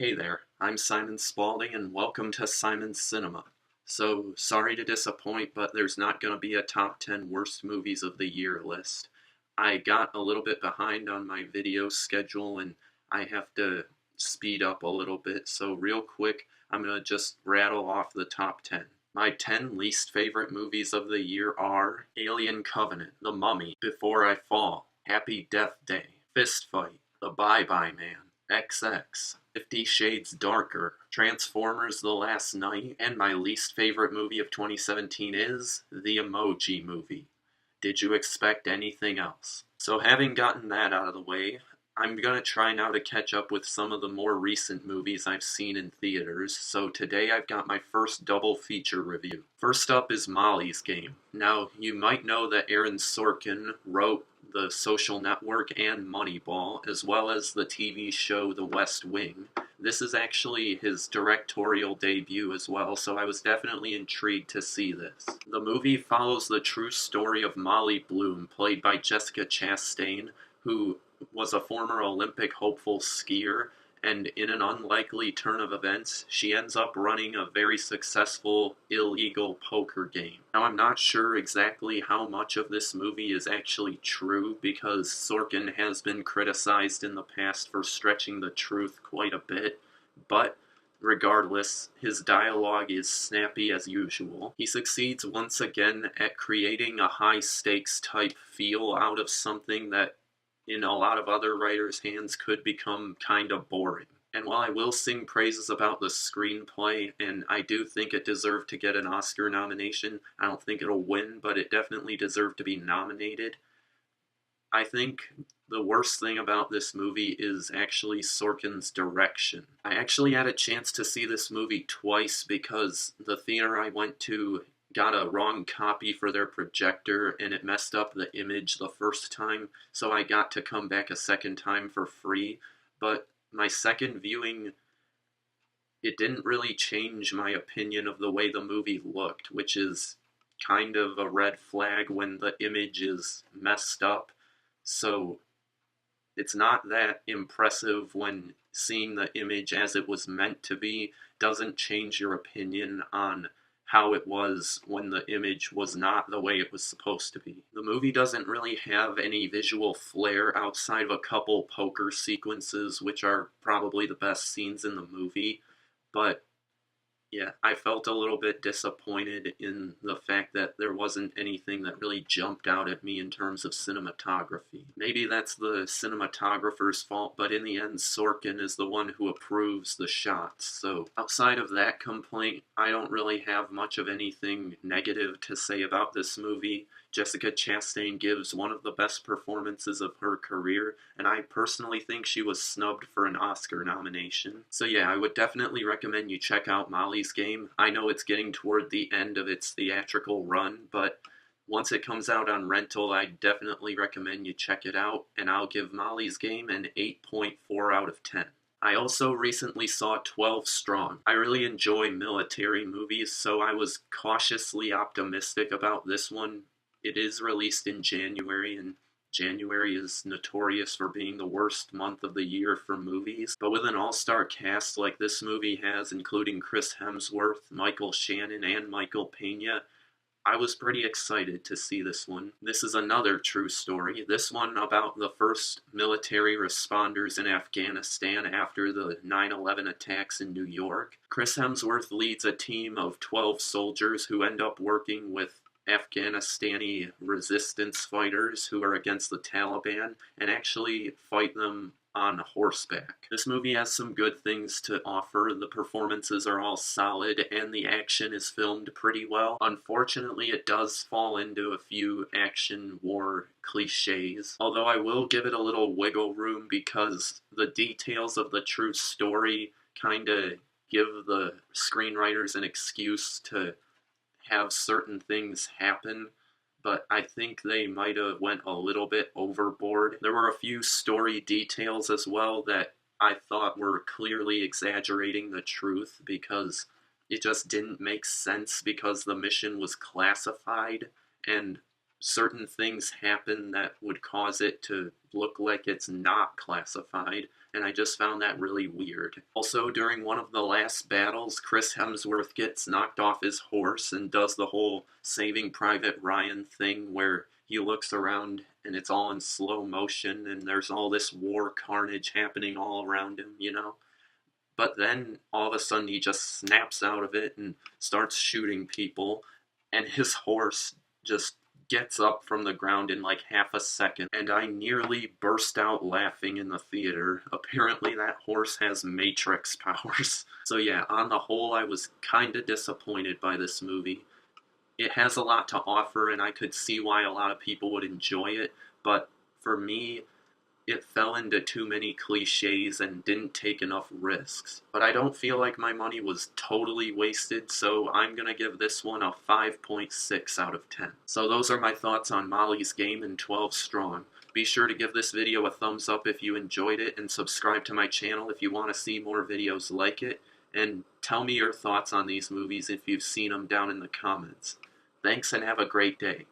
Hey there, I'm Simon Spaulding and welcome to Simon's Cinema. So, sorry to disappoint, but there's not going to be a top 10 worst movies of the year list. I got a little bit behind on my video schedule and I have to speed up a little bit, so real quick, I'm going to just rattle off the top 10. My 10 least favorite movies of the year are Alien Covenant, The Mummy, Before I Fall, Happy Death Day, Fist Fight, The Bye Bye Man, XX, 50 Shades Darker, Transformers The Last Night, and my least favorite movie of 2017 is The Emoji Movie. Did you expect anything else? So having gotten that out of the way, I'm going to try now to catch up with some of the more recent movies I've seen in theaters, so today I've got my first double feature review. First up is Molly's Game. Now, you might know that Aaron Sorkin wrote The Social Network and Moneyball, as well as the TV show The West Wing. This is actually his directorial debut as well, so I was definitely intrigued to see this. The movie follows the true story of Molly Bloom, played by Jessica Chastain, who was a former Olympic hopeful skier, and in an unlikely turn of events, she ends up running a very successful illegal poker game. Now, I'm not sure exactly how much of this movie is actually true, because Sorkin has been criticized in the past for stretching the truth quite a bit, but regardless, his dialogue is snappy as usual. He succeeds once again at creating a high-stakes type feel out of something that in a lot of other writers' hands could become kind of boring. And while I will sing praises about the screenplay, and I do think it deserved to get an Oscar nomination, I don't think it'll win, but it definitely deserved to be nominated. I think the worst thing about this movie is actually Sorkin's direction. I actually had a chance to see this movie twice because the theater I went to got a wrong copy for their projector and it messed up the image the first time, so I got to come back a second time for free. But my second viewing, it didn't really change my opinion of the way the movie looked, which is kind of a red flag when the image is messed up. So it's not that impressive when seeing the image as it was meant to be doesn't change your opinion on how it was when the image was not the way it was supposed to be. The movie doesn't really have any visual flair outside of a couple poker sequences, which are probably the best scenes in the movie, but yeah, I felt a little bit disappointed in the fact that there wasn't anything that really jumped out at me in terms of cinematography. Maybe that's the cinematographer's fault, but in the end, Sorkin is the one who approves the shots. So outside of that complaint, I don't really have much of anything negative to say about this movie. Jessica Chastain gives one of the best performances of her career, and I personally think she was snubbed for an Oscar nomination. So yeah, I would definitely recommend you check out Molly's Game. I know it's getting toward the end of its theatrical run, but once it comes out on rental, I definitely recommend you check it out, and I'll give Molly's Game an 8.4 out of 10. I also recently saw 12 Strong. I really enjoy military movies, so I was cautiously optimistic about this one. It is released in January, and January is notorious for being the worst month of the year for movies. But with an all-star cast like this movie has, including Chris Hemsworth, Michael Shannon, and Michael Pena, I was pretty excited to see this one. This is another true story. This one about the first military responders in Afghanistan after the 9/11 attacks in New York. Chris Hemsworth leads a team of 12 soldiers who end up working with Afghanistani resistance fighters who are against the Taliban and actually fight them on horseback. This movie has some good things to offer. The performances are all solid and the action is filmed pretty well. Unfortunately, it does fall into a few action war cliches, although I will give it a little wiggle room because the details of the true story kind of give the screenwriters an excuse to have certain things happen, but I think they might have went a little bit overboard. There were a few story details as well that I thought were clearly exaggerating the truth because it just didn't make sense because the mission was classified and certain things happen that would cause it to look like it's not classified. and I just found that really weird. Also, during one of the last battles, Chris Hemsworth gets knocked off his horse and does the whole Saving Private Ryan thing where he looks around and it's all in slow motion and there's all this war carnage happening all around him, you know? But then all of a sudden he just snaps out of it and starts shooting people, and his horse just gets up from the ground in like half a second, and I nearly burst out laughing in the theater. Apparently that horse has Matrix powers. So yeah, on the whole, I was kinda disappointed by this movie. It has a lot to offer, and I could see why a lot of people would enjoy it, but for me, it fell into too many cliches and didn't take enough risks. But I don't feel like my money was totally wasted, so I'm gonna give this one a 5.6 out of 10. So those are my thoughts on Molly's Game and 12 Strong. Be sure to give this video a thumbs up if you enjoyed it, and subscribe to my channel if you want to see more videos like it, and tell me your thoughts on these movies if you've seen them down in the comments. Thanks and have a great day.